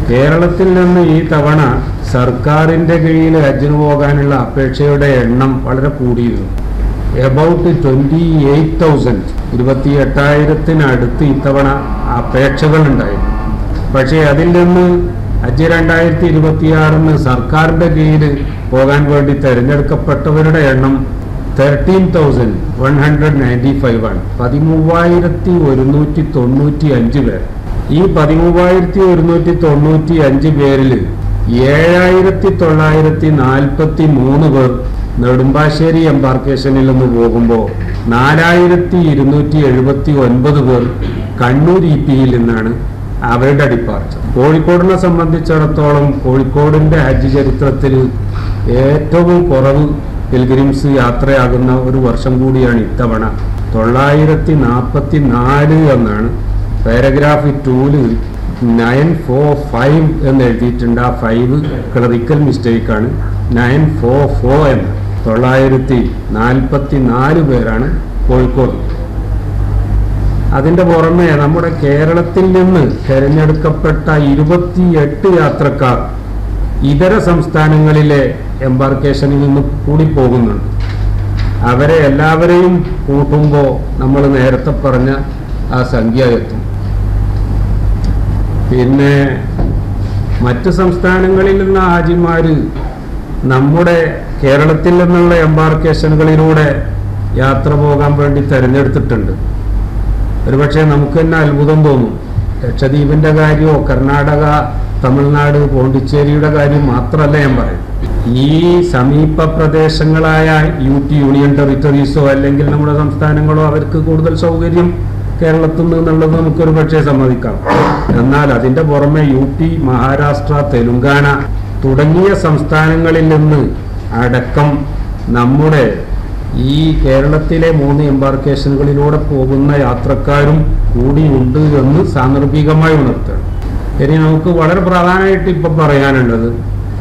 കേരളത്തിൽ നിന്ന് ഈ തവണ സർക്കാരിൻ്റെ കീഴിൽ ഹജ്ജിന് പോകാനുള്ള അപേക്ഷയുടെ എണ്ണം വളരെ കൂടിയിരുന്നു. എബൌട്ട് 28,000 28,000 ഇത്തവണ അപേക്ഷകളുണ്ടായിരുന്നു. പക്ഷേ അതിൽ നിന്ന് ഹജ്ജ് 2026 സർക്കാരിൻ്റെ കീഴിൽ പോകാൻ വേണ്ടി തിരഞ്ഞെടുക്കപ്പെട്ടവരുടെ എണ്ണം 13,195 ആണ്. 13,195 പേർ. ഈ 13,195 പേരിൽ 7,943 പേർ നെടുമ്പാശ്ശേരി എംബാർക്കേഷനിൽ നിന്ന് പോകുമ്പോൾ 4,279 പേർ കണ്ണൂർ ഇപിയിൽ നിന്നാണ് അവരുടെ ഡിപ്പാർച്ചർ. കോഴിക്കോടിനെ സംബന്ധിച്ചിടത്തോളം കോഴിക്കോടിൻ്റെ ഹജ്ജ് ചരിത്രത്തിൽ ഏറ്റവും കുറവ് പിൽഗ്രിംസ് യാത്രയാകുന്ന ഒരു വർഷം കൂടിയാണ് ഇത്തവണ. 944 എന്നാണ് പാരഗ്രാഫ് 2 945 എന്ന് എഴുതിയിട്ടുണ്ട്. ആ 5 ക്ലറിക്കൽ മിസ്റ്റേക്കാണ്. 944 എന്ന് 944 പേരാണ് കോഴിക്കോട്. അതിൻ്റെ പുറമെ നമ്മുടെ കേരളത്തിൽ നിന്ന് തിരഞ്ഞെടുക്കപ്പെട്ട 28 യാത്രക്കാർ ഇതര സംസ്ഥാനങ്ങളിലെ എംബാർക്കേഷനിൽ നിന്ന് കൂടി പോകുന്നുണ്ട്. അവരെ എല്ലാവരെയും കൂട്ടുമ്പോൾ നമ്മൾ നേരത്തെ പറഞ്ഞ ആ സംഖ്യ എത്തും. പിന്നെ മറ്റ് സംസ്ഥാനങ്ങളിൽ നിന്ന് ഹാജിമാർ നമ്മുടെ കേരളത്തിൽ നിന്നുള്ള എംബാർക്കേഷനുകളിലൂടെ യാത്ര പോകാൻ വേണ്ടി തിരഞ്ഞെടുത്തിട്ടുണ്ട്. ഒരുപക്ഷെ നമുക്ക് തന്നെ അത്ഭുതം തോന്നും. ലക്ഷദ്വീപിൻ്റെ കാര്യമോ കർണാടക, തമിഴ്നാട്, പോണ്ടിച്ചേരിയുടെ കാര്യം മാത്രമല്ല ഞാൻ പറയും. ഈ സമീപ പ്രദേശങ്ങളായ UT യൂണിയൻ ടെറിട്ടറീസോ അല്ലെങ്കിൽ നമ്മുടെ സംസ്ഥാനങ്ങളോ അവർക്ക് കൂടുതൽ സൗകര്യം കേരളത്തിൽ നിന്നുള്ളത് നമുക്കൊരു പക്ഷേ സമ്മതിക്കാം. എന്നാൽ അതിൻ്റെ പുറമെ UP, മഹാരാഷ്ട്ര, തെലുങ്കാന തുടങ്ങിയ സംസ്ഥാനങ്ങളിൽ നിന്ന് അടക്കം നമ്മുടെ ഈ കേരളത്തിലെ 3 എംബാർക്കേഷനുകളിലൂടെ പോകുന്ന യാത്രക്കാരും കൂടിയുണ്ട് എന്ന് സാന്ദർഭികമായി ഉണർത്തുകയാണ്. ഇനി നമുക്ക് വളരെ പ്രധാനമായിട്ട് ഇപ്പം പറയാനുള്ളത്,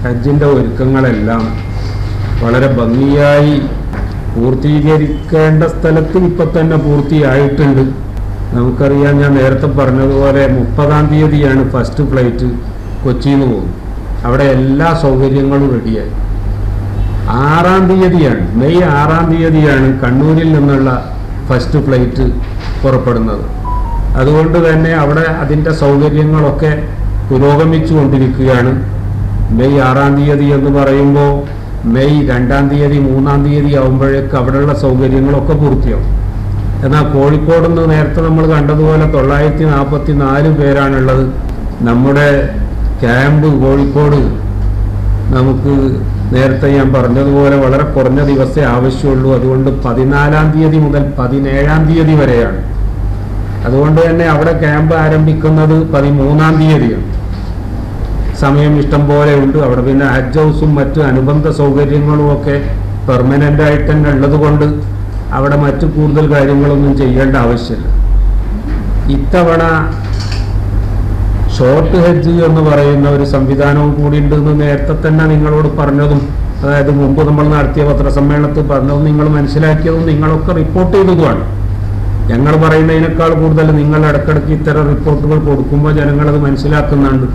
ഹജ്ജിൻ്റെ ഒരുക്കങ്ങളെല്ലാം വളരെ ഭംഗിയായി പൂർത്തീകരിക്കേണ്ട സ്ഥലത്ത് ഇപ്പം തന്നെ പൂർത്തിയായിട്ടുണ്ട്. നമുക്കറിയാം, ഞാൻ നേരത്തെ പറഞ്ഞതുപോലെ 30-ാം തീയതിയാണ് ഫസ്റ്റ് ഫ്ലൈറ്റ് കൊച്ചിയിൽ നിന്ന് പോകുന്നത്. അവിടെ എല്ലാ സൗകര്യങ്ങളും റെഡിയായി. 6-ാം തീയതിയാണ്, മെയ് 6-ാം തീയതിയാണ് കണ്ണൂരിൽ നിന്നുള്ള ഫസ്റ്റ് ഫ്ലൈറ്റ് പുറപ്പെടുന്നത്. അതുകൊണ്ട് തന്നെ അവിടെ അതിൻ്റെ സൗകര്യങ്ങളൊക്കെ പുരോഗമിച്ചു കൊണ്ടിരിക്കുകയാണ്. മെയ് 6-ാം തീയതി എന്ന് പറയുമ്പോൾ മെയ് 2-ാം തീയതി 3-ാം തീയതി ആകുമ്പോഴേക്ക് അവിടെയുള്ള സൗകര്യങ്ങളൊക്കെ പൂർത്തിയാവും. എന്നാൽ കോഴിക്കോട് നിന്ന് നേരത്തെ നമ്മൾ കണ്ടതുപോലെ 944 പേരാണുള്ളത്. നമ്മുടെ ക്യാമ്പ് കോഴിക്കോട് നമുക്ക് നേരത്തെ ഞാൻ പറഞ്ഞതുപോലെ വളരെ കുറഞ്ഞ ദിവസമേ ആവശ്യമുള്ളൂ. അതുകൊണ്ട് 14-ാം തീയതി മുതൽ 17-ാം തീയതി വരെയാണ്. അതുകൊണ്ട് തന്നെ അവിടെ ക്യാമ്പ് ആരംഭിക്കുന്നത് 13-ാം തീയതിയാണ്. സമയം ഇഷ്ടം പോലെ ഉണ്ട്. അവിടെ പിന്നെ ഹജ്ജ് ഹൗസും മറ്റ് അനുബന്ധ സൗകര്യങ്ങളും ഒക്കെ പെർമനൻ്റ് ആയിട്ട് തന്നെ ഉള്ളത് കൊണ്ട് അവിടെ മറ്റു കൂടുതൽ കാര്യങ്ങളൊന്നും ചെയ്യേണ്ട ആവശ്യമില്ല. ഇത്തവണ ഷോർട്ട് ഹജ്ജ് എന്ന് പറയുന്ന ഒരു സംവിധാനവും കൂടി ഉണ്ടെന്ന് നേരത്തെ തന്നെ നിങ്ങളോട് പറഞ്ഞതും, അതായത് മുമ്പ് നമ്മൾ നടത്തിയ പത്രസമ്മേളനത്തിൽ പറഞ്ഞതും നിങ്ങൾ മനസ്സിലാക്കിയതും നിങ്ങളൊക്കെ റിപ്പോർട്ട് ചെയ്തതുമാണ്. ഞങ്ങൾ പറയുന്നതിനേക്കാൾ കൂടുതൽ നിങ്ങൾ ഇടയ്ക്കിടയ്ക്ക് ഇത്തരം റിപ്പോർട്ടുകൾ കൊടുക്കുമ്പോൾ ജനങ്ങളത് മനസ്സിലാക്കുന്നുണ്ട്.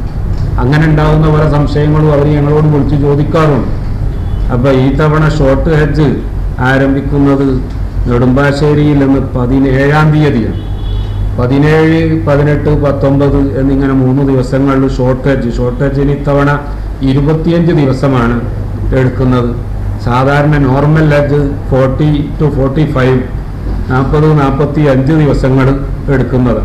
അങ്ങനെ ഉണ്ടാകുന്ന പല സംശയങ്ങളും അവർ ഞങ്ങളോട് വിളിച്ച് ചോദിക്കാറുണ്ട്. അപ്പോൾ ഈ തവണ ഷോർട്ട് ഹജ്ജ് ആരംഭിക്കുന്നത് നെടുമ്പാശ്ശേരിയിൽ നിന്ന് 17-ാം തീയതിയാണ്. 17, 18, 19 എന്നിങ്ങനെ 3 ദിവസങ്ങളിൽ ഷോർട്ട് ഹജ്ജിന് ഇത്തവണ 25 ദിവസമാണ് എടുക്കുന്നത്. സാധാരണ നോർമൽ ഹജ്ജ് 40 to 45, 40-45 ദിവസങ്ങൾ എടുക്കുന്നത്.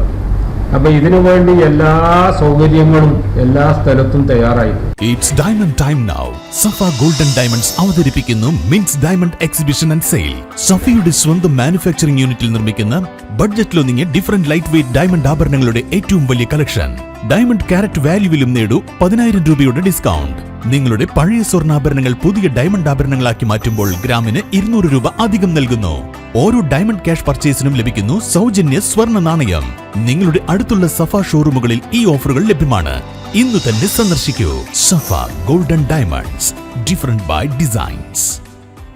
അപ്പൊ ഇതിനു വേണ്ടി എല്ലാ സൗകര്യങ്ങളും എല്ലാ സ്ഥലത്തും തയ്യാറായി. It's diamond time now. Safa Golden Diamonds അവതരിപ്പിക്കുന്നു മിൻസ് ഡയമണ്ട് എക്സിബിഷൻ ആൻഡ് സെയിൽ. സഫയുടെ സ്വന്തം മാനുഫാക്ചറിംഗ് യൂണിറ്റിൽ നിർമ്മിക്കുന്ന ബഡ്ജറ്റിലൊതുങ്ങിയ ഡിഫറന്റ് ലൈറ്റ് വെയ്റ്റ് ഡയമണ്ട് ആഭരണങ്ങളുടെ ഏറ്റവും വലിയ കളക്ഷൻ. ഡയമണ്ട് കാരറ്റ് വാല്യൂവിലും നേടൂ 10,000 രൂപയുടെ ഡിസ്കൗണ്ട്. നിങ്ങളുടെ പഴയ സ്വർണ്ണാഭരണങ്ങൾ പുതിയ ഡയമണ്ട് ആഭരണങ്ങളാക്കി മാറ്റുമ്പോൾ ഗ്രാമിന് 200 രൂപ അധികം നൽകുന്നു. ഓരോ ഡയമണ്ട് ക്യാഷ് പർച്ചേസിനും ലഭിക്കുന്നു സൗജന്യ സ്വർണ്ണ നാണയം. നിങ്ങളുടെ അടുത്തുള്ള സഫ ഷോറൂമുകളിൽ ഈ ഓഫറുകൾ ലഭ്യമാണ്. ഇന്ന് തന്നെ സന്ദർശിക്കൂ. Safa golden diamonds, different by designs.